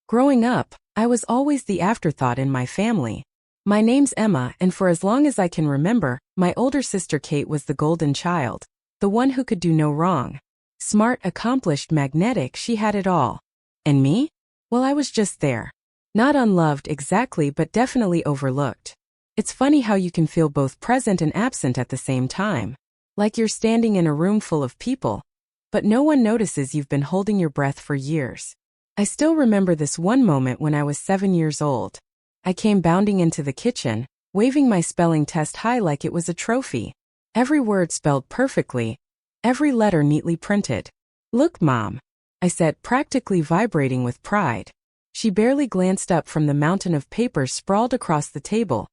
Growing up, I was always the afterthought in my family. My name's Emma, and for as long as I can remember, my older sister Kate was the golden child, the one who could do no wrong. Smart, accomplished, magnetic, she had it all. And me? Well, I was just there. Not unloved exactly, but definitely overlooked. It's funny how you can feel both present and absent at the same time. Like you're standing in a room full of people, but no one notices you've been holding your breath for years. I still remember this one moment when I was 7 years old. I came bounding into the kitchen, waving my spelling test high like it was a trophy. Every word spelled perfectly, every letter neatly printed. "Look, Mom," I said, practically vibrating with pride. She barely glanced up from the mountain of papers sprawled across the table.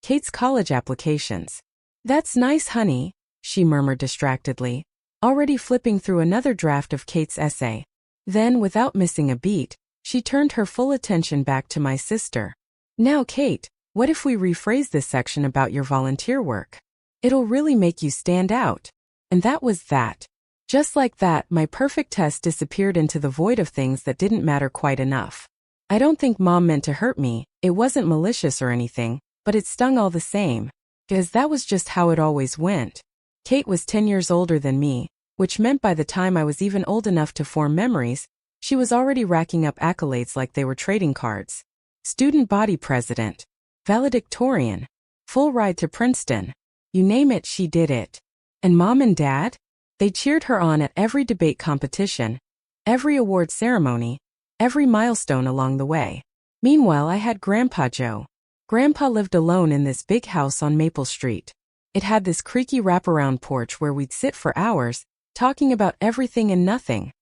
Kate's college applications. "That's nice, honey," she murmured distractedly, already flipping through another draft of Kate's essay. Then, without missing a beat, she turned her full attention back to my sister. "Now, Kate, what if we rephrase this section about your volunteer work? It'll really make you stand out." And that was that. Just like that, my perfect test disappeared into the void of things that didn't matter quite enough. I don't think Mom meant to hurt me, it wasn't malicious or anything, but it stung all the same. Because that was just how it always went. Kate was 10 years older than me, which meant by the time I was even old enough to form memories, she was already racking up accolades like they were trading cards. Student body president, valedictorian, full ride to Princeton. You name it, she did it. And Mom and Dad? They cheered her on at every debate competition, every award ceremony, every milestone along the way. Meanwhile, I had Grandpa Joe. Grandpa lived alone in this big house on Maple Street. It had this creaky wraparound porch where we'd sit for hours, talking about everything and nothing.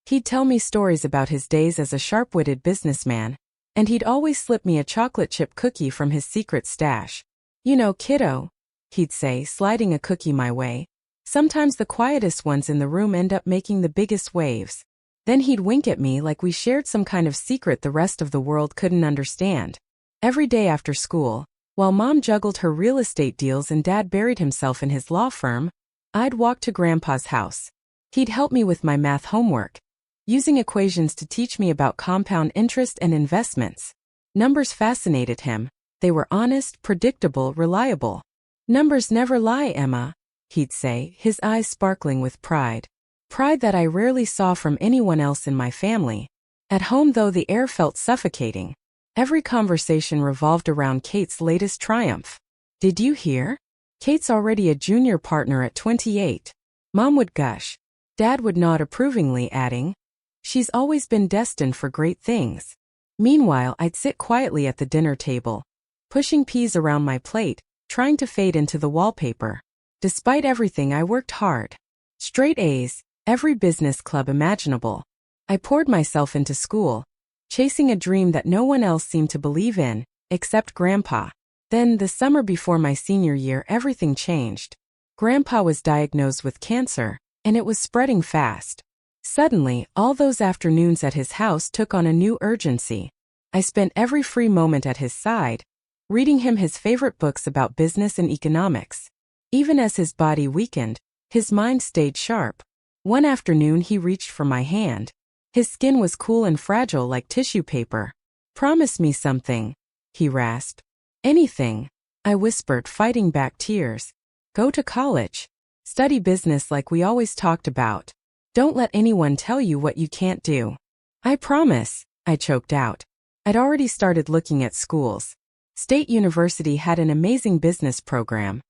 He'd tell me stories about his days as a sharp-witted businessman, and he'd always slip me a chocolate chip cookie from his secret stash. "You know, kiddo," he'd say, sliding a cookie my way. "Sometimes the quietest ones in the room end up making the biggest waves." Then he'd wink at me like we shared some kind of secret the rest of the world couldn't understand. Every day after school, while Mom juggled her real estate deals and Dad buried himself in his law firm, I'd walk to Grandpa's house. He'd help me with my math homework, using equations to teach me about compound interest and investments. Numbers fascinated him. They were honest, predictable, reliable. "Numbers never lie, Emma," he'd say, his eyes sparkling with pride. Pride that I rarely saw from anyone else in my family. At home, though, the air felt suffocating. Every conversation revolved around Kate's latest triumph. "Did you hear? Kate's already a junior partner at 28. Mom would gush. Dad would nod approvingly, adding, "She's always been destined for great things." Meanwhile, I'd sit quietly at the dinner table, pushing peas around my plate, trying to fade into the wallpaper. Despite everything, I worked hard. Straight A's, every business club imaginable. I poured myself into school, chasing a dream that no one else seemed to believe in, except Grandpa. Then, the summer before my senior year, everything changed. Grandpa was diagnosed with cancer, and it was spreading fast. Suddenly, all those afternoons at his house took on a new urgency. I spent every free moment at his side, reading him his favorite books about business and economics. Even as his body weakened, his mind stayed sharp. One afternoon, he reached for my hand. His skin was cool and fragile like tissue paper. "Promise me something," he rasped. "Anything," I whispered, fighting back tears. "Go to college. Study business like we always talked about. Don't let anyone tell you what you can't do." "I promise," I choked out. I'd already started looking at schools. State University had an amazing business program.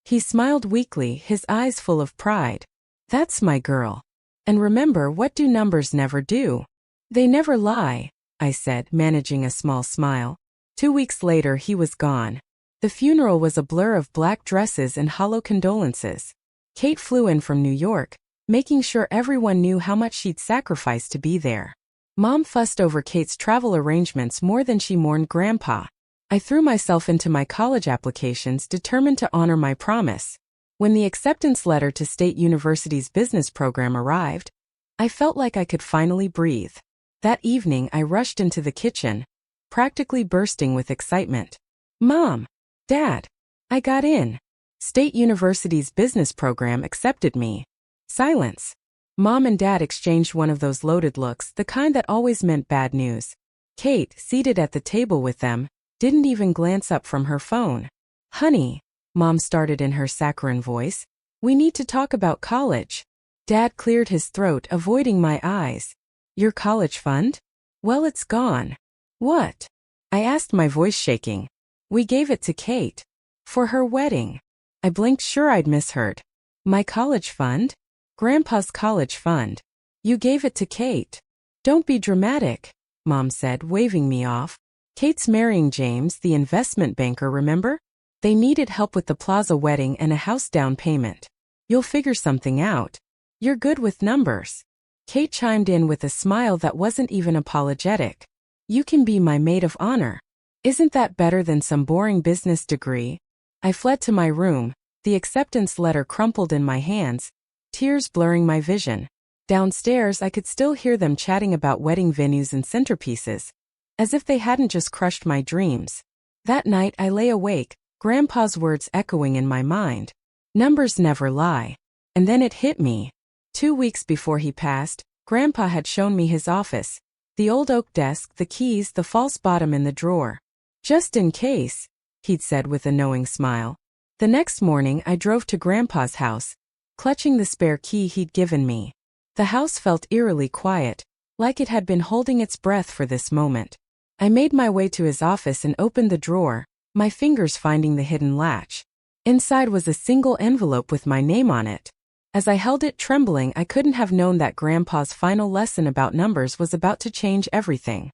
He smiled weakly, his eyes full of pride. "That's my girl. And remember, what do numbers never do? They never lie," I said, managing a small smile. 2 weeks later, he was gone. The funeral was a blur of black dresses and hollow condolences. Kate flew in from New York, making sure everyone knew how much she'd sacrificed to be there. Mom fussed over Kate's travel arrangements more than she mourned Grandpa. I threw myself into my college applications, determined to honor my promise. When the acceptance letter to State University's business program arrived, I felt like I could finally breathe. That evening, I rushed into the kitchen, practically bursting with excitement. "Mom! Dad! I got in! State University's business program accepted me." Silence. Mom and Dad exchanged one of those loaded looks, the kind that always meant bad news. Kate, seated at the table with them, didn't even glance up from her phone. Honey, Mom started in her saccharine voice, we need to talk about college. Dad cleared his throat, avoiding my eyes. Your college fund? Well, it's gone. What? I asked, my voice shaking. We gave it to Kate. For her wedding. I blinked, sure I'd misheard. My college fund? Grandpa's college fund. You gave it to Kate. Don't be dramatic, Mom said, waving me off. Kate's marrying James, the investment banker, remember? They needed help with the plaza wedding and a house down payment. You'll figure something out. You're good with numbers. Kate chimed in with a smile that wasn't even apologetic. You can be my maid of honor. Isn't that better than some boring business degree? I fled to my room, the acceptance letter crumpled in my hands, tears blurring my vision. Downstairs, I could still hear them chatting about wedding venues and centerpieces, as if they hadn't just crushed my dreams. That night, I lay awake, Grandpa's words echoing in my mind. Numbers never lie. And then it hit me. 2 weeks before he passed, Grandpa had shown me his office, the old oak desk, the keys, the false bottom in the drawer. Just in case, he'd said with a knowing smile. The next morning, I drove to Grandpa's house, clutching the spare key he'd given me. The house felt eerily quiet, like it had been holding its breath for this moment. I made my way to his office and opened the drawer, my fingers finding the hidden latch. Inside was a single envelope with my name on it. As I held it trembling, I couldn't have known that Grandpa's final lesson about numbers was about to change everything.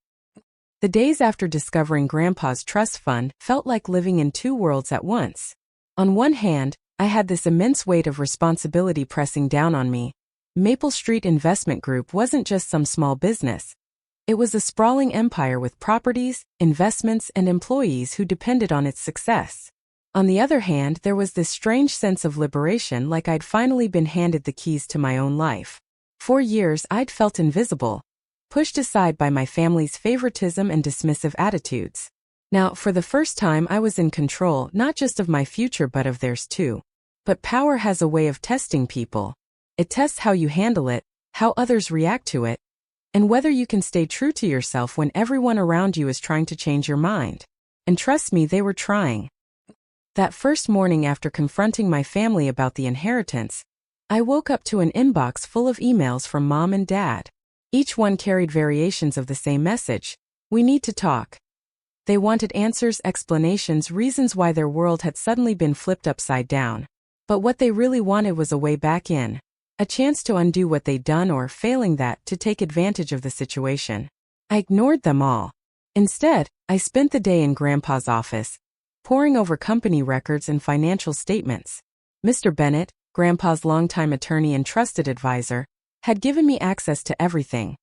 The days after discovering Grandpa's trust fund felt like living in two worlds at once. On one hand, I had this immense weight of responsibility pressing down on me. Maple Street Investment Group wasn't just some small business. It was a sprawling empire with properties, investments, and employees who depended on its success. On the other hand, there was this strange sense of liberation, like I'd finally been handed the keys to my own life. For years, I'd felt invisible, pushed aside by my family's favoritism and dismissive attitudes. Now, for the first time, I was in control, not just of my future but of theirs too. But power has a way of testing people. It tests how you handle it, how others react to it, and whether you can stay true to yourself when everyone around you is trying to change your mind. And trust me, they were trying. That first morning after confronting my family about the inheritance, I woke up to an inbox full of emails from Mom and Dad. Each one carried variations of the same message. We need to talk. They wanted answers, explanations, reasons why their world had suddenly been flipped upside down. But what they really wanted was a way back in. A chance to undo what they'd done or, failing that, to take advantage of the situation. I ignored them all. Instead, I spent the day in Grandpa's office, poring over company records and financial statements. Mr. Bennett, Grandpa's longtime attorney and trusted advisor, had given me access to everything.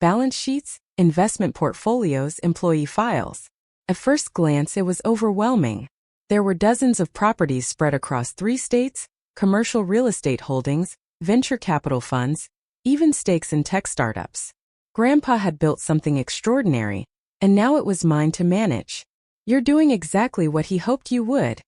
Balance sheets, investment portfolios, employee files. At first glance, it was overwhelming. There were dozens of properties spread across 3 states, commercial real estate holdings, venture capital funds, even stakes in tech startups. Grandpa had built something extraordinary, and now it was mine to manage. You're doing exactly what he hoped you would,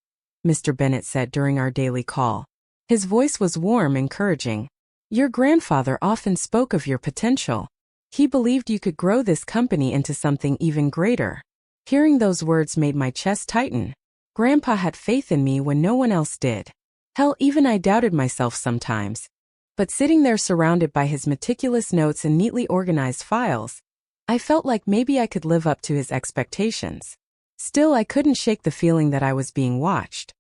Mr. Bennett said during our daily call. His voice was warm, encouraging. Your grandfather often spoke of your potential. He believed you could grow this company into something even greater. Hearing those words made my chest tighten. Grandpa had faith in me when no one else did. Hell, even I doubted myself sometimes. But sitting there surrounded by his meticulous notes and neatly organized files, I felt like maybe I could live up to his expectations. Still, I couldn't shake the feeling that I was being watched.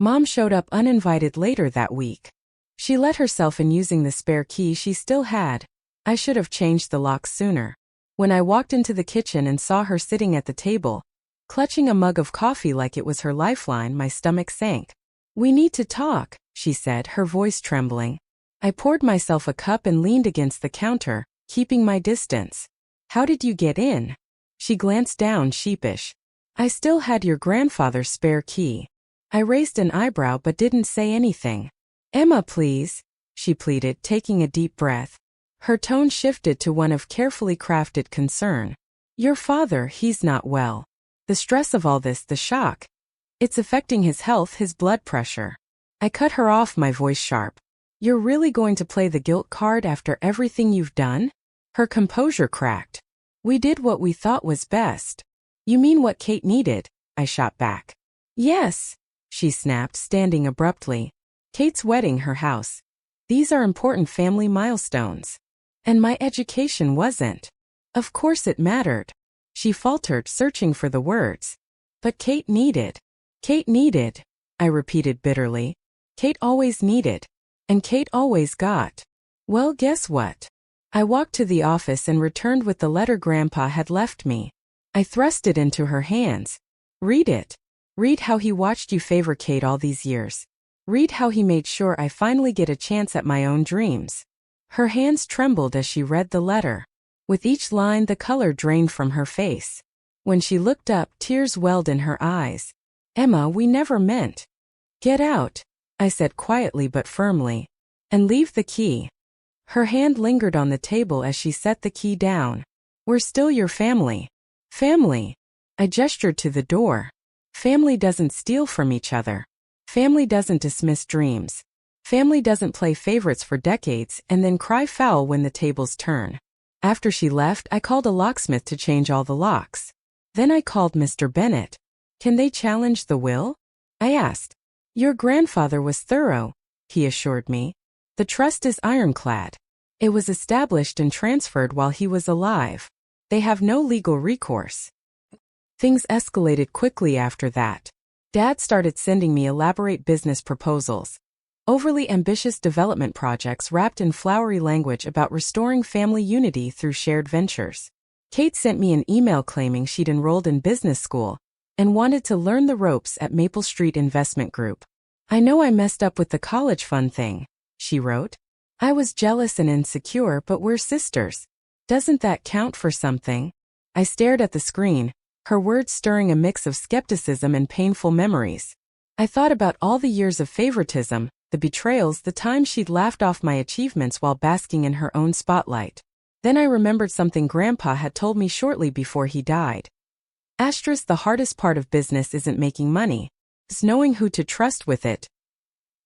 Mom showed up uninvited later that week. She let herself in using the spare key she still had. I should have changed the locks sooner. When I walked into the kitchen and saw her sitting at the table, clutching a mug of coffee like it was her lifeline, my stomach sank. We need to talk, she said, her voice trembling. I poured myself a cup and leaned against the counter, keeping my distance. How did you get in? She glanced down, sheepish. I still had your grandfather's spare key. I raised an eyebrow but didn't say anything. Emma, please, she pleaded, taking a deep breath. Her tone shifted to one of carefully crafted concern. Your father, he's not well. The stress of all this, the shock. It's affecting his health, his blood pressure. I cut her off, my voice sharp. You're really going to play the guilt card after everything you've done? Her composure cracked. We did what we thought was best. You mean what Kate needed? I shot back. Yes, she snapped, standing abruptly. Kate's wedding, her house. These are important family milestones. And my education wasn't. Of course it mattered. She faltered, searching for the words. But Kate needed. Kate needed, I repeated bitterly. Kate always needed. And Kate always got. Well, guess what? I walked to the office and returned with the letter Grandpa had left me. I thrust it into her hands. Read it. Read how he watched you favor Kate all these years. Read how he made sure I finally get a chance at my own dreams. Her hands trembled as she read the letter. With each line, the color drained from her face. When she looked up, tears welled in her eyes. Emma, we never meant. Get out, I said quietly but firmly. And leave the key. Her hand lingered on the table as she set the key down. We're still your family. Family. I gestured to the door. Family doesn't steal from each other. Family doesn't dismiss dreams. Family doesn't play favorites for decades and then cry foul when the tables turn. After she left, I called a locksmith to change all the locks. Then I called Mr. Bennett. Can they challenge the will? I asked. Your grandfather was thorough, he assured me. The trust is ironclad. It was established and transferred while he was alive. They have no legal recourse. Things escalated quickly after that. Dad started sending me elaborate business proposals. Overly ambitious development projects wrapped in flowery language about restoring family unity through shared ventures. Kate sent me an email claiming she'd enrolled in business school and wanted to learn the ropes at Maple Street Investment Group. I know I messed up with the college fund thing, she wrote. I was jealous and insecure, but we're sisters. Doesn't that count for something? I stared at the screen, her words stirring a mix of skepticism and painful memories. I thought about all the years of favoritism, the betrayals, the times she'd laughed off my achievements while basking in her own spotlight. Then I remembered something Grandpa had told me shortly before he died. The hardest part of business isn't making money. It's knowing who to trust with it.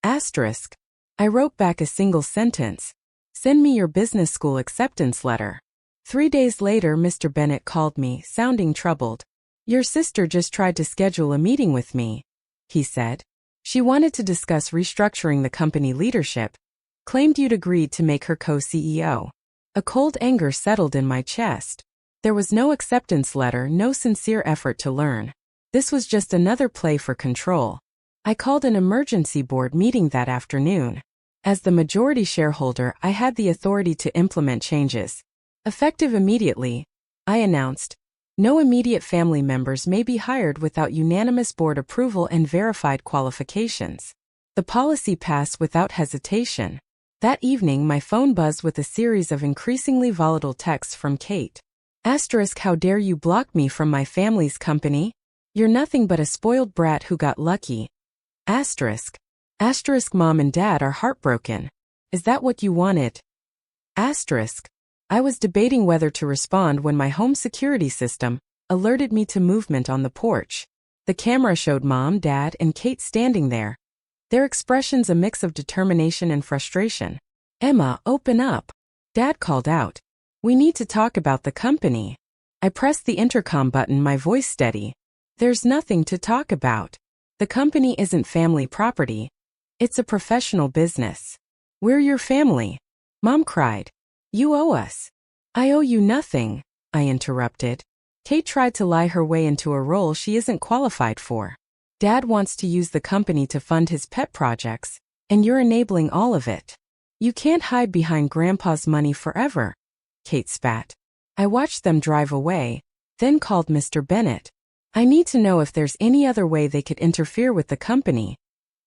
I wrote back a single sentence. Send me your business school acceptance letter. 3 days later, Mr. Bennett called me, sounding troubled. Your sister just tried to schedule a meeting with me, he said. She wanted to discuss restructuring the company leadership. Claimed you'd agreed to make her co-CEO. A cold anger settled in my chest. There was no acceptance letter, no sincere effort to learn. This was just another play for control. I called an emergency board meeting that afternoon. As the majority shareholder, I had the authority to implement changes. Effective immediately, I announced. No immediate family members may be hired without unanimous board approval and verified qualifications. The policy passed without hesitation. That evening, my phone buzzed with a series of increasingly volatile texts from Kate. How dare you block me from my family's company? You're nothing but a spoiled brat who got lucky. Mom and Dad are heartbroken. Is that what you wanted? I was debating whether to respond when my home security system alerted me to movement on the porch. The camera showed Mom, Dad, and Kate standing there. Their expressions a mix of determination and frustration. Emma, open up. Dad called out. We need to talk about the company. I pressed the intercom button, my voice steady. There's nothing to talk about. The company isn't family property. It's a professional business. We're your family. Mom cried. You owe us. I owe you nothing, I interrupted. Kate tried to lie her way into a role she isn't qualified for. Dad wants to use the company to fund his pet projects, and you're enabling all of it. You can't hide behind Grandpa's money forever. Kate spat. I watched them drive away, then called Mr. Bennett. I need to know if there's any other way they could interfere with the company,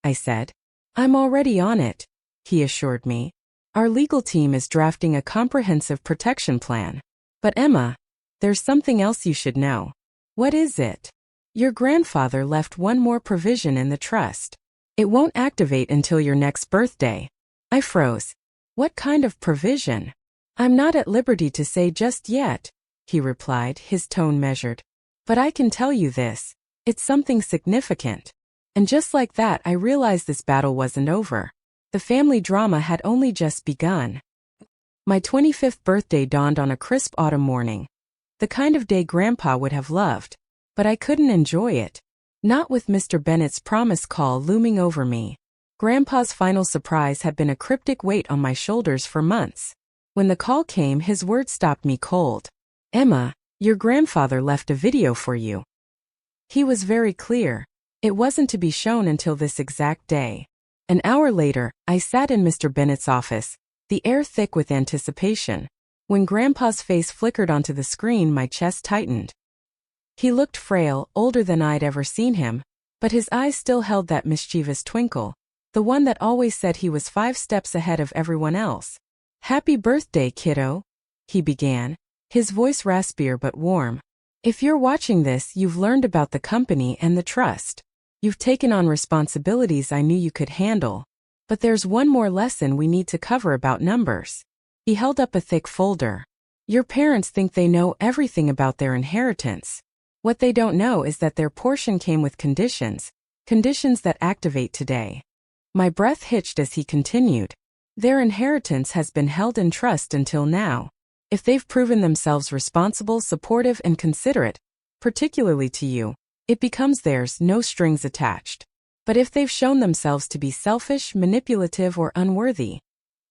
I said. I'm already on it, he assured me. Our legal team is drafting a comprehensive protection plan. But Emma, there's something else you should know. What is it? Your grandfather left one more provision in the trust. It won't activate until your next birthday. I froze. What kind of provision? I'm not at liberty to say just yet, he replied, his tone measured. But I can tell you this. It's something significant. And just like that, I realized this battle wasn't over. The family drama had only just begun. My 25th birthday dawned on a crisp autumn morning. The kind of day Grandpa would have loved. But I couldn't enjoy it. Not with Mr. Bennet's promise call looming over me. Grandpa's final surprise had been a cryptic weight on my shoulders for months. When the call came, his words stopped me cold. "Emma, your grandfather left a video for you." He was very clear. It wasn't to be shown until this exact day. An hour later, I sat in Mr. Bennet's office, the air thick with anticipation. When Grandpa's face flickered onto the screen, my chest tightened. He looked frail, older than I'd ever seen him, but his eyes still held that mischievous twinkle, the one that always said he was 5 steps ahead of everyone else. "Happy birthday, kiddo," he began, his voice raspier but warm. "If you're watching this, you've learned about the company and the trust. You've taken on responsibilities I knew you could handle. But there's one more lesson we need to cover about numbers." He held up a thick folder. "Your parents think they know everything about their inheritance. What they don't know is that their portion came with conditions that activate today." My breath hitched as he continued. "Their inheritance has been held in trust until now. If they've proven themselves responsible, supportive, and considerate, particularly to you, it becomes theirs, no strings attached. But if they've shown themselves to be selfish, manipulative, or unworthy..."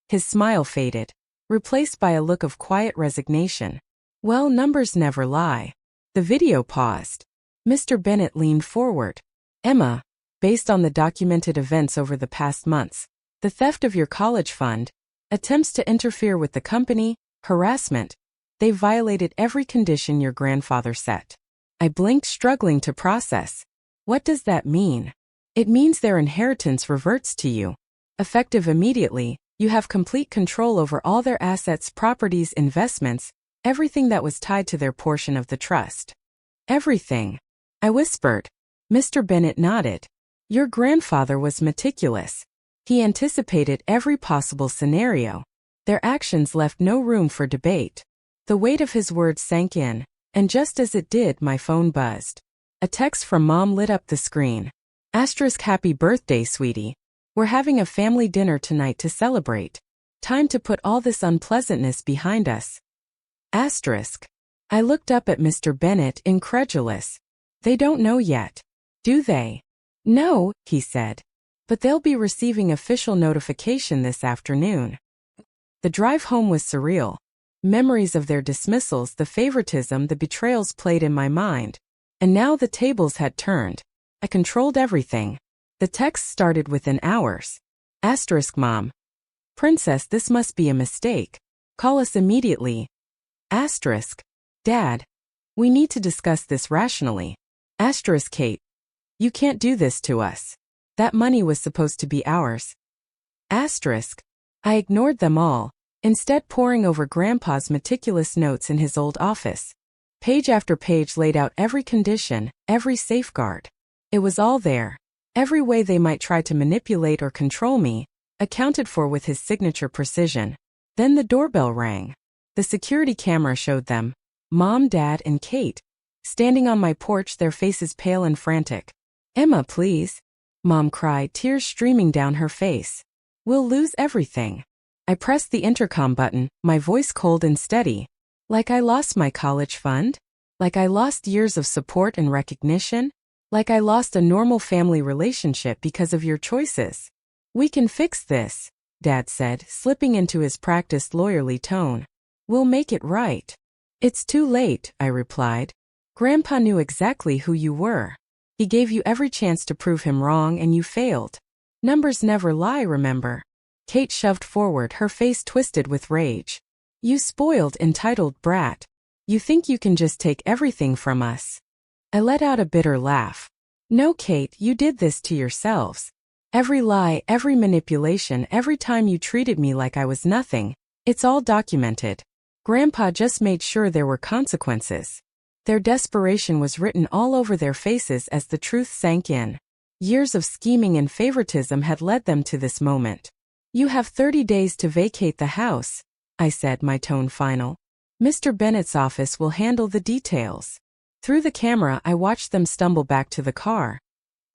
His smile faded, replaced by a look of quiet resignation. "Well, numbers never lie." The video paused. Mr. Bennet leaned forward. "Emma, based on the documented events over the past months, the theft of your college fund, attempts to interfere with the company, harassment, they've violated every condition your grandfather set." I blinked, struggling to process. "What does that mean?" "It means their inheritance reverts to you. Effective immediately, you have complete control over all their assets, properties, investments, everything that was tied to their portion of the trust." "Everything?" I whispered. Mr. Bennet nodded. "Your grandfather was meticulous. He anticipated every possible scenario. Their actions left no room for debate." The weight of his words sank in, and just as it did, my phone buzzed. A text from Mom lit up the screen. "Happy birthday, sweetie. We're having a family dinner tonight to celebrate. Time to put all this unpleasantness behind us." I looked up at Mr. Bennet, incredulous. "They don't know yet, do they?" "No," he said. "But they'll be receiving official notification this afternoon." The drive home was surreal. Memories of their dismissals, the favoritism, the betrayals played in my mind. And now the tables had turned. I controlled everything. The text started within hours. "Mom. Princess, this must be a mistake. Call us immediately. Dad. We need to discuss this rationally. Kate. You can't do this to us. That money was supposed to be ours." I ignored them all, instead poring over Grandpa's meticulous notes in his old office. Page after page laid out every condition, every safeguard. It was all there. Every way they might try to manipulate or control me, accounted for with his signature precision. Then the doorbell rang. The security camera showed them, Mom, Dad, and Kate, standing on my porch, their faces pale and frantic. "Emma, please," Mom cried, tears streaming down her face. "We'll lose everything." I pressed the intercom button, my voice cold and steady. "Like I lost my college fund? Like I lost years of support and recognition? Like I lost a normal family relationship because of your choices?" "We can fix this," Dad said, slipping into his practiced lawyerly tone. "We'll make it right." "It's too late," I replied. "Grandpa knew exactly who you were. He gave you every chance to prove him wrong and you failed. Numbers never lie, remember?" Kate shoved forward, her face twisted with rage. "You spoiled, entitled brat. You think you can just take everything from us." I let out a bitter laugh. "No, Kate, you did this to yourselves. Every lie, every manipulation, every time you treated me like I was nothing, it's all documented. Grandpa just made sure there were consequences." Their desperation was written all over their faces as the truth sank in. Years of scheming and favoritism had led them to this moment. "You have 30 days to vacate the house," I said, my tone final. "Mr. Bennet's office will handle the details." Through the camera, I watched them stumble back to the car.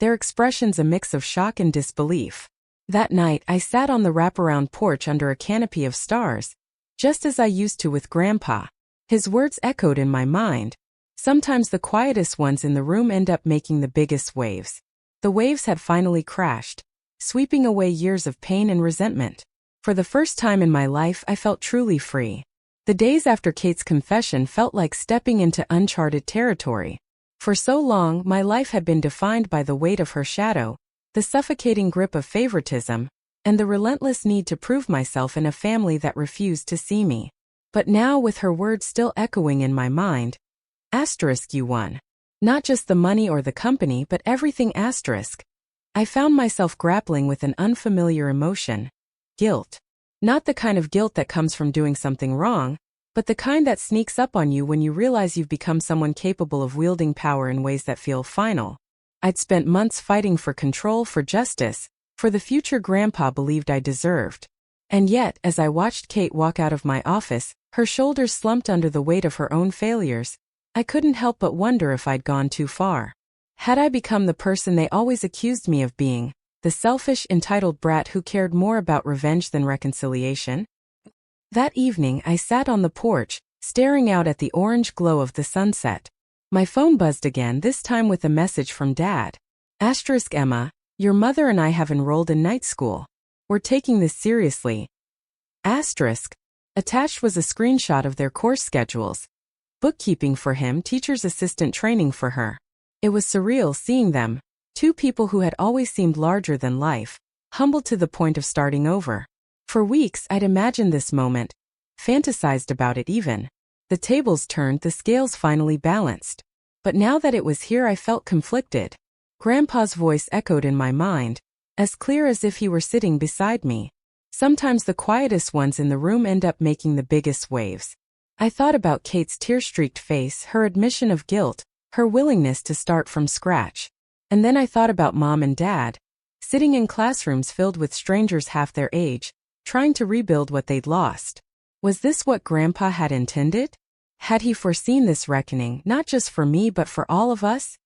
Their expressions a mix of shock and disbelief. That night, I sat on the wraparound porch under a canopy of stars, just as I used to with Grandpa. His words echoed in my mind. Sometimes the quietest ones in the room end up making the biggest waves. The waves had finally crashed, sweeping away years of pain and resentment. For the first time in my life, I felt truly free. The days after Kate's confession felt like stepping into uncharted territory. For so long, my life had been defined by the weight of her shadow, the suffocating grip of favoritism, and the relentless need to prove myself in a family that refused to see me. But now, with her words still echoing in my mind, you won. Not just the money or the company, but everything. I found myself grappling with an unfamiliar emotion. Guilt. Not the kind of guilt that comes from doing something wrong, but the kind that sneaks up on you when you realize you've become someone capable of wielding power in ways that feel final. I'd spent months fighting for control, for justice, for the future Grandpa believed I deserved. And yet, as I watched Kate walk out of my office, her shoulders slumped under the weight of her own failures, I couldn't help but wonder if I'd gone too far. Had I become the person they always accused me of being, the selfish, entitled brat who cared more about revenge than reconciliation? That evening, I sat on the porch, staring out at the orange glow of the sunset. My phone buzzed again, this time with a message from Dad. Emma, your mother and I have enrolled in night school. We're taking this seriously. Attached was a screenshot of their course schedules. Bookkeeping for him, teacher's assistant training for her. It was surreal seeing them, two people who had always seemed larger than life, humbled to the point of starting over. For weeks I'd imagined this moment, fantasized about it even. The tables turned, the scales finally balanced. But now that it was here, I felt conflicted. Grandpa's voice echoed in my mind, as clear as if he were sitting beside me. Sometimes the quietest ones in the room end up making the biggest waves. I thought about Kate's tear-streaked face, her admission of guilt, her willingness to start from scratch. And then I thought about Mom and Dad, sitting in classrooms filled with strangers half their age, trying to rebuild what they'd lost. Was this what Grandpa had intended? Had he foreseen this reckoning, not just for me but for all of us?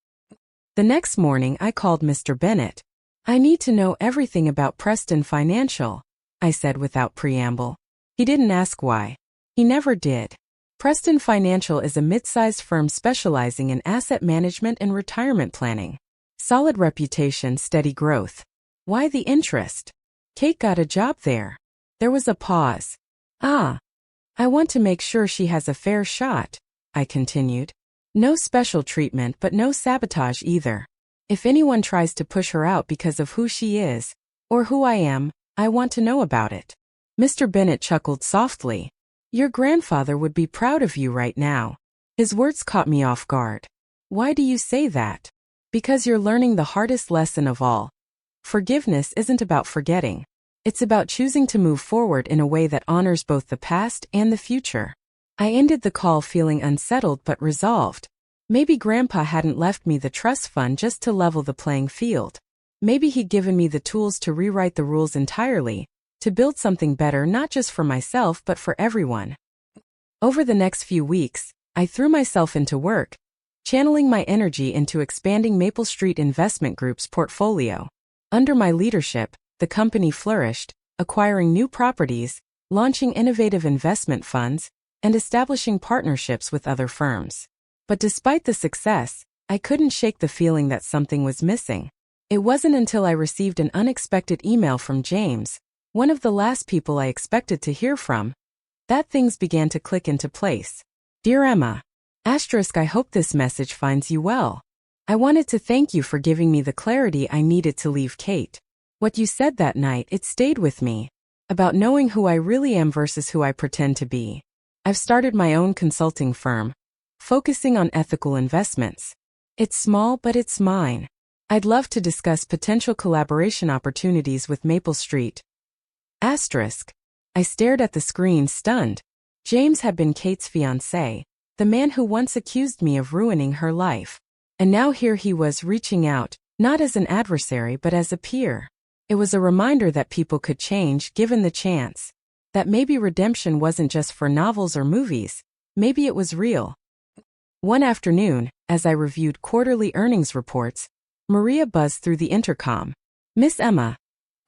The next morning I called Mr. Bennett. I need to know everything about Preston Financial, I said without preamble. He didn't ask why. He never did. Preston Financial is a mid-sized firm specializing in asset management and retirement planning. Solid reputation, steady growth. Why the interest? Kate got a job there. There was a pause. I want to make sure she has a fair shot, I continued. No special treatment, but no sabotage either. If anyone tries to push her out because of who she is, or who I am, I want to know about it. Mr. Bennett chuckled softly. Your grandfather would be proud of you right now. His words caught me off guard. Why do you say that? Because you're learning the hardest lesson of all. Forgiveness isn't about forgetting. It's about choosing to move forward in a way that honors both the past and the future. I ended the call feeling unsettled but resolved. Maybe Grandpa hadn't left me the trust fund just to level the playing field. Maybe he'd given me the tools to rewrite the rules entirely, to build something better not just for myself but for everyone. Over the next few weeks, I threw myself into work, channeling my energy into expanding Maple Street Investment Group's portfolio. Under my leadership, the company flourished, acquiring new properties, launching innovative investment funds, and establishing partnerships with other firms. But despite the success, I couldn't shake the feeling that something was missing. It wasn't until I received an unexpected email from James, one of the last people I expected to hear from, that things began to click into place. Dear Emma, I hope this message finds you well. I wanted to thank you for giving me the clarity I needed to leave Kate. What you said that night, it stayed with me. About knowing who I really am versus who I pretend to be. I've started my own consulting firm, focusing on ethical investments. It's small, but it's mine. I'd love to discuss potential collaboration opportunities with Maple Street. I stared at the screen, stunned. James had been Kate's fiancé, the man who once accused me of ruining her life. And now here he was reaching out, not as an adversary but as a peer. It was a reminder that people could change given the chance. That maybe redemption wasn't just for novels or movies, maybe it was real. One afternoon, as I reviewed quarterly earnings reports, Maria buzzed through the intercom. Miss Emma,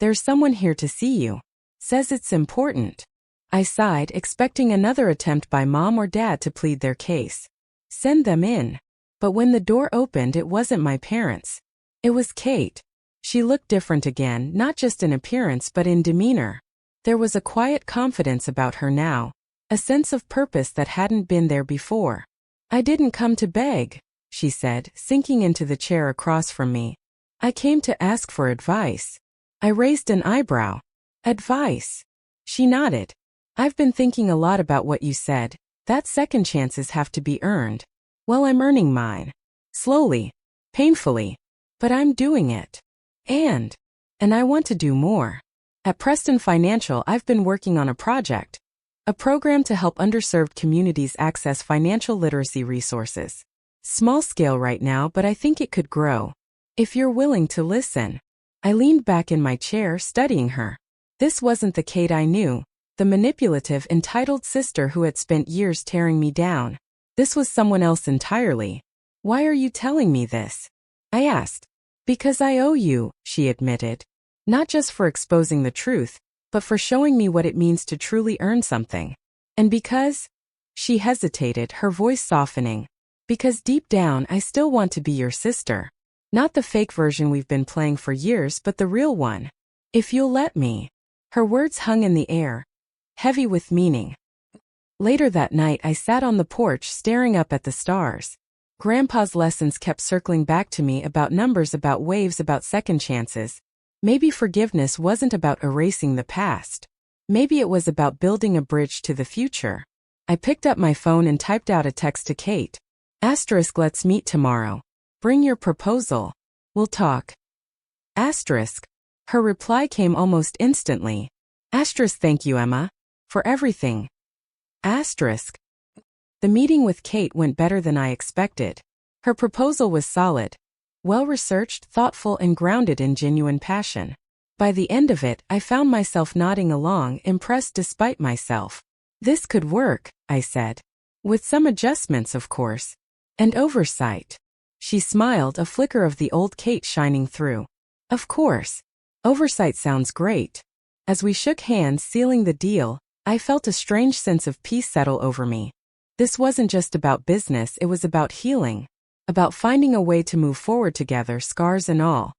There's someone here to see you. Says it's important. I sighed, expecting another attempt by mom or dad to plead their case. Send them in. But when the door opened, it wasn't my parents. It was Kate. She looked different again, not just in appearance but in demeanor. There was a quiet confidence about her now, a sense of purpose that hadn't been there before. I didn't come to beg, she said, sinking into the chair across from me. I came to ask for advice. I raised an eyebrow. Advice? She nodded. I've been thinking a lot about what you said, that second chances have to be earned. Well, I'm earning mine. Slowly. Painfully. But I'm doing it. And I want to do more. At Preston Financial, I've been working on a project. A program to help underserved communities access financial literacy resources. Small scale right now, but I think it could grow. If you're willing to listen. I leaned back in my chair, studying her. This wasn't the Kate I knew, the manipulative, entitled sister who had spent years tearing me down. This was someone else entirely. Why are you telling me this? I asked. Because I owe you, she admitted. Not just for exposing the truth, but for showing me what it means to truly earn something. And because... She hesitated, her voice softening. Because deep down I still want to be your sister. Not the fake version we've been playing for years, but the real one. If you'll let me. Her words hung in the air, heavy with meaning. Later that night I sat on the porch staring up at the stars. Grandpa's lessons kept circling back to me about numbers, about waves, about second chances. Maybe forgiveness wasn't about erasing the past. Maybe it was about building a bridge to the future. I picked up my phone and typed out a text to Kate. Asterisk, let's meet tomorrow. Bring your proposal. We'll talk. Asterisk. Her reply came almost instantly. Asterisk, thank you, Emma. For everything. Asterisk. The meeting with Kate went better than I expected. Her proposal was solid. Well-researched, thoughtful, and grounded in genuine passion. By the end of it, I found myself nodding along, impressed despite myself. This could work, I said. With some adjustments, of course. And oversight. She smiled, a flicker of the old Kate shining through. Of course. Oversight sounds great. As we shook hands, sealing the deal, I felt a strange sense of peace settle over me. This wasn't just about business, it was about healing. About finding a way to move forward together, scars and all.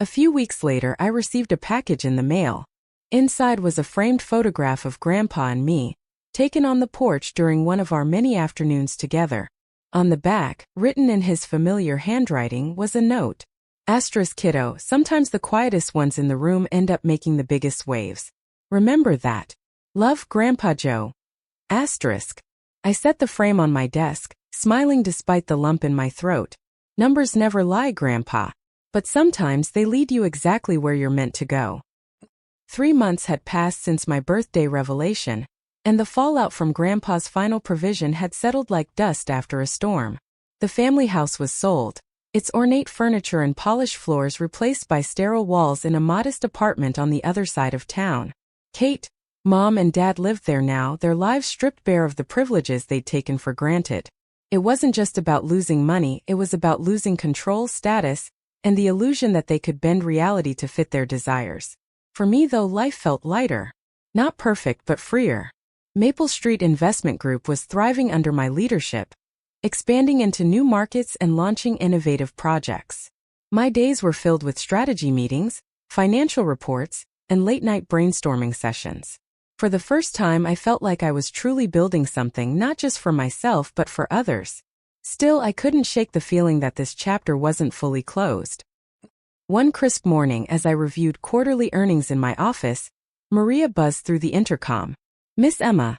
A few weeks later, I received a package in the mail. Inside was a framed photograph of Grandpa and me, taken on the porch during one of our many afternoons together. On the back, written in his familiar handwriting, was a note. Asterisk, kiddo, sometimes the quietest ones in the room end up making the biggest waves. Remember that. Love, Grandpa Joe. Asterisk. I set the frame on my desk, smiling despite the lump in my throat. Numbers never lie, Grandpa. But sometimes they lead you exactly where you're meant to go. 3 months had passed since my birthday revelation, and the fallout from Grandpa's final provision had settled like dust after a storm. The family house was sold, its ornate furniture and polished floors replaced by sterile walls in a modest apartment on the other side of town. Kate, Mom and Dad lived there now, their lives stripped bare of the privileges they'd taken for granted. It wasn't just about losing money, it was about losing control, status, and the illusion that they could bend reality to fit their desires. For me, though, life felt lighter. Not perfect, but freer. Maple Street Investment Group was thriving under my leadership, expanding into new markets and launching innovative projects. My days were filled with strategy meetings, financial reports, and late-night brainstorming sessions. For the first time, I felt like I was truly building something not just for myself but for others. Still, I couldn't shake the feeling that this chapter wasn't fully closed. One crisp morning, as I reviewed quarterly earnings in my office, Maria buzzed through the intercom. Miss Emma,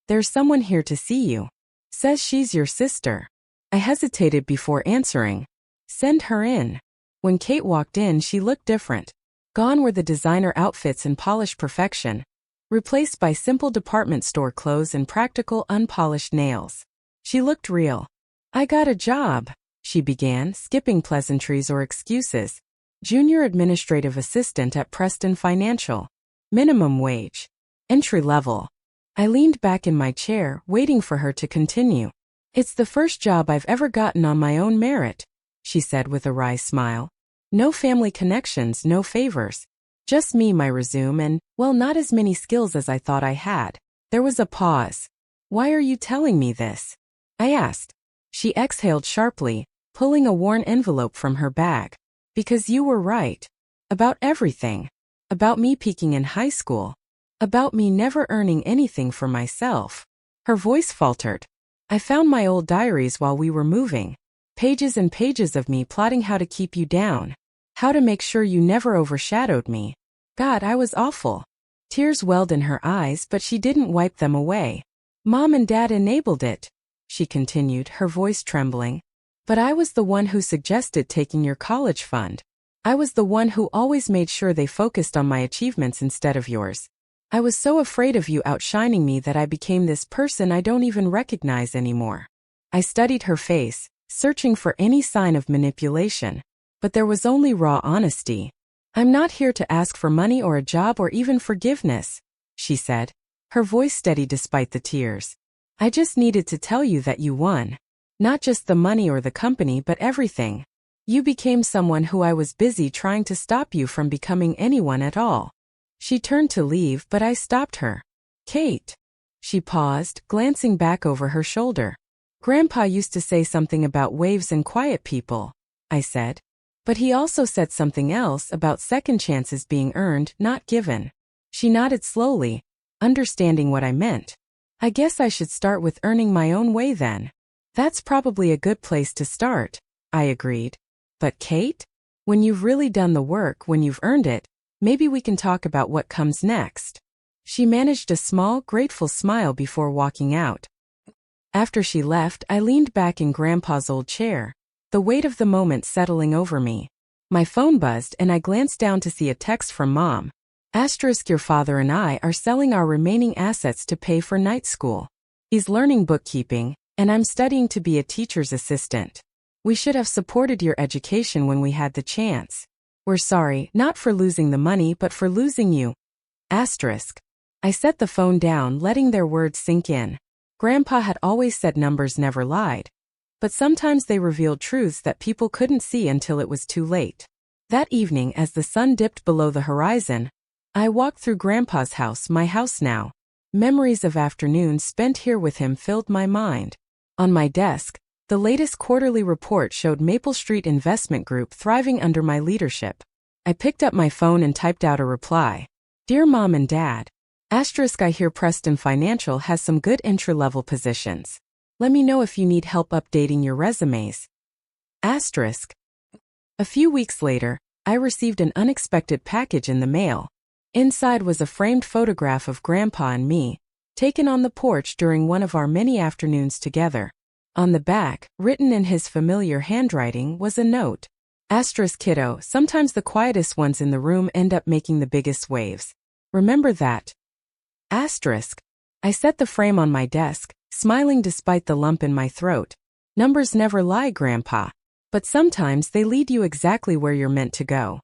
there's someone here to see you. Says she's your sister. I hesitated before answering. Send her in. When Kate walked in, she looked different. Gone were the designer outfits and polished perfection, replaced by simple department store clothes and practical, unpolished nails. She looked real. I got a job, she began, skipping pleasantries or excuses. Junior administrative assistant at Preston Financial. Minimum wage. Entry level. I leaned back in my chair, waiting for her to continue. It's the first job I've ever gotten on my own merit, she said with a wry smile. No family connections, no favors. Just me, my resume, and, well, not as many skills as I thought I had. There was a pause. Why are you telling me this? I asked. She exhaled sharply, pulling a worn envelope from her bag. Because you were right. About everything. About me peaking in high school. About me never earning anything for myself. Her voice faltered. I found my old diaries while we were moving. Pages and pages of me plotting how to keep you down. How to make sure you never overshadowed me. God, I was awful. Tears welled in her eyes, but she didn't wipe them away. Mom and Dad enabled it, she continued, her voice trembling. But I was the one who suggested taking your college fund. I was the one who always made sure they focused on my achievements instead of yours. I was so afraid of you outshining me that I became this person I don't even recognize anymore. I studied her face, searching for any sign of manipulation. But there was only raw honesty. I'm not here to ask for money or a job or even forgiveness, she said, her voice steady despite the tears. I just needed to tell you that you won. Not just the money or the company, but everything. You became someone who I was busy trying to stop you from becoming anyone at all. She turned to leave, but I stopped her. Kate. She paused, glancing back over her shoulder. Grandpa used to say something about waves and quiet people, I said. But he also said something else about second chances being earned, not given. She nodded slowly, understanding what I meant. I guess I should start with earning my own way then. That's probably a good place to start, I agreed. But Kate? When you've really done the work, when you've earned it, maybe we can talk about what comes next. She managed a small, grateful smile before walking out. After she left, I leaned back in Grandpa's old chair, the weight of the moment settling over me. My phone buzzed and I glanced down to see a text from Mom. * Your father and I are selling our remaining assets to pay for night school. He's learning bookkeeping, and I'm studying to be a teacher's assistant. We should have supported your education when we had the chance. We're sorry, not for losing the money but for losing you. * I set the phone down, letting their words sink in. Grandpa had always said numbers never lied. But sometimes they revealed truths that people couldn't see until it was too late. That evening, as the sun dipped below the horizon, I walked through Grandpa's house, my house now. Memories of afternoons spent here with him filled my mind. On my desk, the latest quarterly report showed Maple Street Investment Group thriving under my leadership. I picked up my phone and typed out a reply. Dear Mom and Dad, * I hear Preston Financial has some good entry-level positions. Let me know if you need help updating your resumes. *. A few weeks later, I received an unexpected package in the mail. Inside was a framed photograph of Grandpa and me, taken on the porch during one of our many afternoons together. On the back, written in his familiar handwriting, was a note. Kiddo, sometimes the quietest ones in the room end up making the biggest waves. Remember that. I set the frame on my desk, smiling despite the lump in my throat. Numbers never lie, Grandpa. But sometimes they lead you exactly where you're meant to go.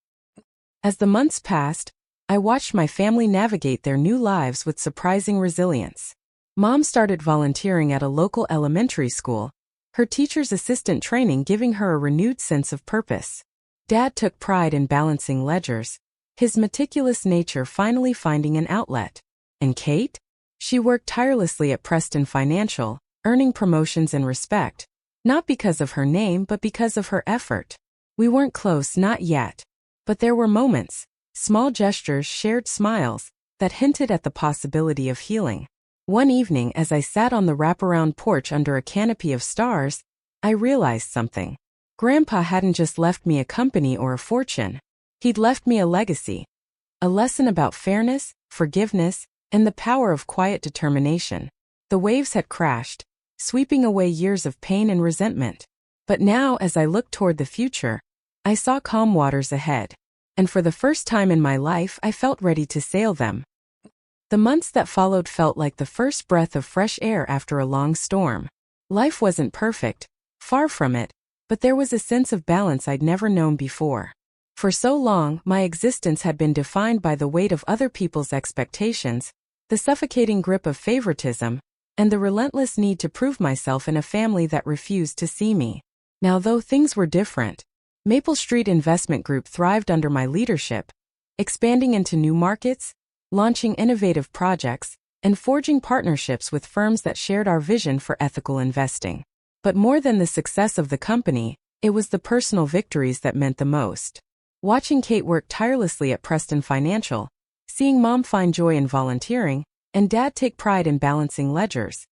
As the months passed, I watched my family navigate their new lives with surprising resilience. Mom started volunteering at a local elementary school, her teacher's assistant training giving her a renewed sense of purpose. Dad took pride in balancing ledgers, his meticulous nature finally finding an outlet. And Kate? She worked tirelessly at Preston Financial, earning promotions and respect, not because of her name but because of her effort. We weren't close, not yet. But there were moments, small gestures, shared smiles, that hinted at the possibility of healing. One evening, as I sat on the wraparound porch under a canopy of stars, I realized something. Grandpa hadn't just left me a company or a fortune. He'd left me a legacy. A lesson about fairness, forgiveness, and the power of quiet determination. The waves had crashed, sweeping away years of pain and resentment. But now, as I looked toward the future, I saw calm waters ahead. And for the first time in my life, I felt ready to sail them. The months that followed felt like the first breath of fresh air after a long storm. Life wasn't perfect, far from it, but there was a sense of balance I'd never known before. For so long, my existence had been defined by the weight of other people's expectations, the suffocating grip of favoritism, and the relentless need to prove myself in a family that refused to see me. Now, though things were different, Maple Street Investment Group thrived under my leadership, expanding into new markets, launching innovative projects, and forging partnerships with firms that shared our vision for ethical investing. But more than the success of the company, it was the personal victories that meant the most. Watching Kate work tirelessly at Preston Financial, seeing Mom find joy in volunteering, and Dad take pride in balancing ledgers.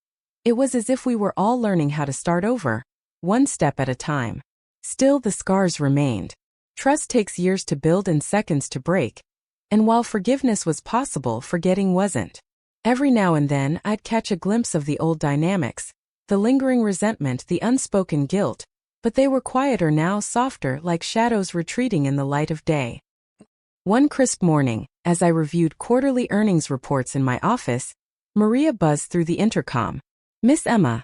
It was as if we were all learning how to start over, one step at a time. Still, the scars remained. Trust takes years to build and seconds to break. And while forgiveness was possible, forgetting wasn't. Every now and then, I'd catch a glimpse of the old dynamics, the lingering resentment, the unspoken guilt, but they were quieter now, softer, like shadows retreating in the light of day. One crisp morning, as I reviewed quarterly earnings reports in my office, Maria buzzed through the intercom. "Miss Emma,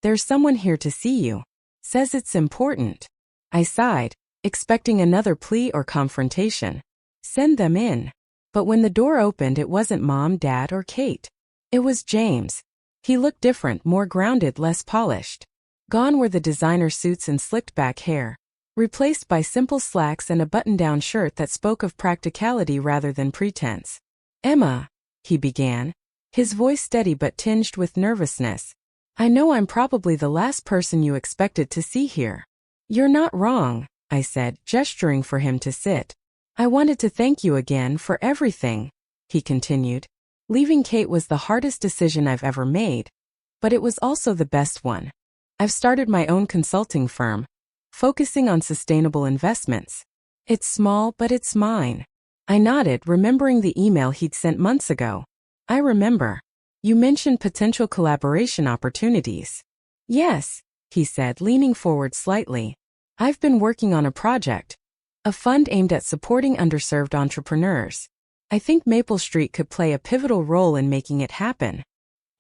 there's someone here to see you. Says it's important." I sighed, expecting another plea or confrontation. "Send them in." But when the door opened, it wasn't Mom, Dad, or Kate. It was James. He looked different, more grounded, less polished. Gone were the designer suits and slicked-back hair, replaced by simple slacks and a button-down shirt that spoke of practicality rather than pretense. "Emma," he began, his voice steady but tinged with nervousness, "I know I'm probably the last person you expected to see here." "You're not wrong," I said, gesturing for him to sit. "I wanted to thank you again for everything," he continued. "Leaving Kate was the hardest decision I've ever made, but it was also the best one. I've started my own consulting firm, focusing on sustainable investments. It's small, but it's mine." I nodded, remembering the email he'd sent months ago. "I remember. You mentioned potential collaboration opportunities." "Yes," he said, leaning forward slightly. "I've been working on a project, a fund aimed at supporting underserved entrepreneurs. I think Maple Street could play a pivotal role in making it happen."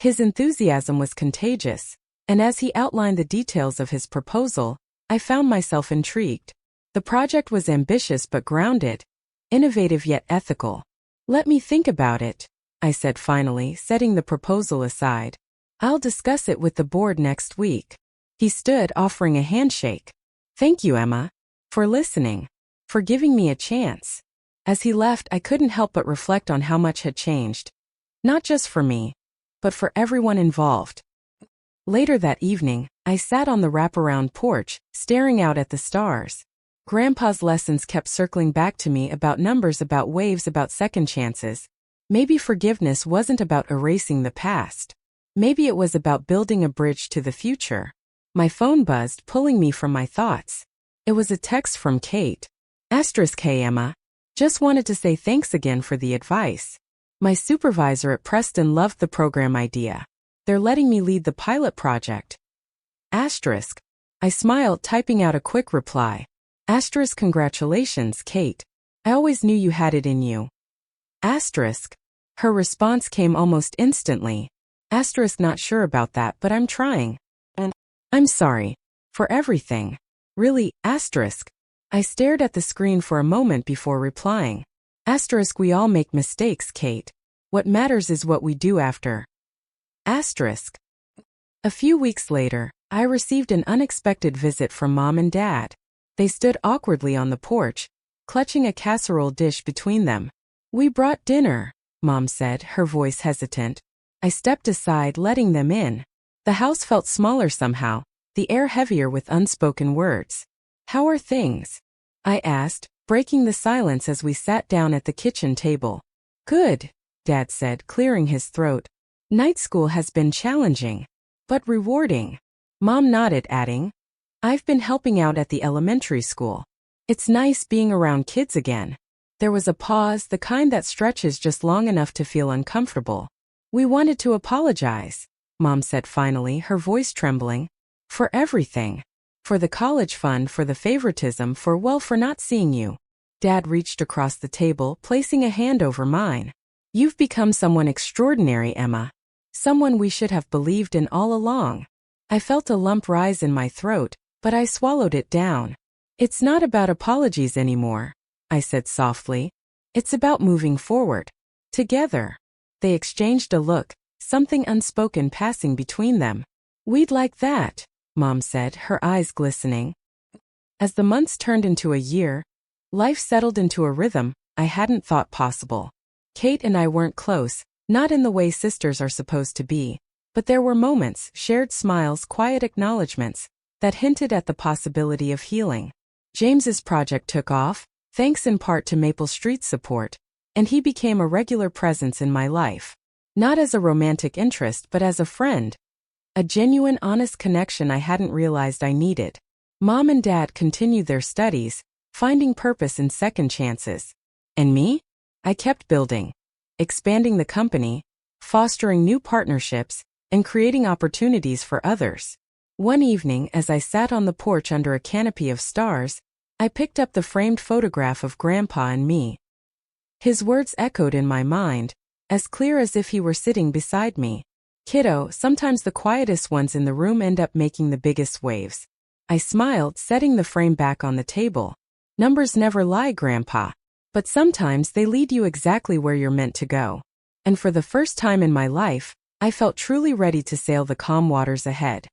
His enthusiasm was contagious, and as he outlined the details of his proposal, I found myself intrigued. The project was ambitious but grounded, innovative yet ethical. "Let me think about it," I said finally, setting the proposal aside. "I'll discuss it with the board next week." He stood, offering a handshake. "Thank you, Emma, for listening, for giving me a chance." As he left, I couldn't help but reflect on how much had changed. Not just for me, but for everyone involved. Later that evening, I sat on the wraparound porch, staring out at the stars. Grandpa's lessons kept circling back to me about numbers, about waves, about second chances. Maybe forgiveness wasn't about erasing the past. Maybe it was about building a bridge to the future. My phone buzzed, pulling me from my thoughts. It was a text from Kate. "Hey Emma. Just wanted to say thanks again for the advice. My supervisor at Preston loved the program idea. They're letting me lead the pilot project." I smiled, typing out a quick reply. "Congratulations, Kate. I always knew you had it in you." Her response came almost instantly. "Not sure about that, but I'm trying. And I'm sorry for everything. Really, I stared at the screen for a moment before replying. "We all make mistakes, Kate. What matters is what we do after." A few weeks later, I received an unexpected visit from Mom and Dad. They stood awkwardly on the porch, clutching a casserole dish between them. "We brought dinner," Mom said, her voice hesitant. I stepped aside, letting them in. The house felt smaller somehow, the air heavier with unspoken words. "How are things?" I asked, breaking the silence as we sat down at the kitchen table. "Good," Dad said, clearing his throat. "Night school has been challenging, but rewarding." Mom nodded, adding, "I've been helping out at the elementary school. It's nice being around kids again." There was a pause, the kind that stretches just long enough to feel uncomfortable. "We wanted to apologize," Mom said finally, her voice trembling. "For everything. For the college fund, for the favoritism, for not seeing you." Dad reached across the table, placing a hand over mine. "You've become someone extraordinary, Emma. Someone we should have believed in all along." I felt a lump rise in my throat, but I swallowed it down. "It's not about apologies anymore," I said softly. "It's about moving forward. Together." They exchanged a look, something unspoken passing between them. "We'd like that," Mom said, her eyes glistening. As the months turned into a year, life settled into a rhythm, I hadn't thought possible. Kate and I weren't close, not in the way sisters are supposed to be, but there were moments, shared smiles, quiet acknowledgements, that hinted at the possibility of healing. James's project took off, thanks in part to Maple Street's support, and he became a regular presence in my life. Not as a romantic interest but as a friend. A genuine, honest connection I hadn't realized I needed. Mom and Dad continued their studies, finding purpose in second chances. And me? I kept building, expanding the company, fostering new partnerships, and creating opportunities for others. One evening, as I sat on the porch under a canopy of stars, I picked up the framed photograph of Grandpa and me. His words echoed in my mind, as clear as if he were sitting beside me. "Kiddo, sometimes the quietest ones in the room end up making the biggest waves." I smiled, setting the frame back on the table. "Numbers never lie, Grandpa. But sometimes they lead you exactly where you're meant to go." And for the first time in my life, I felt truly ready to sail the calm waters ahead.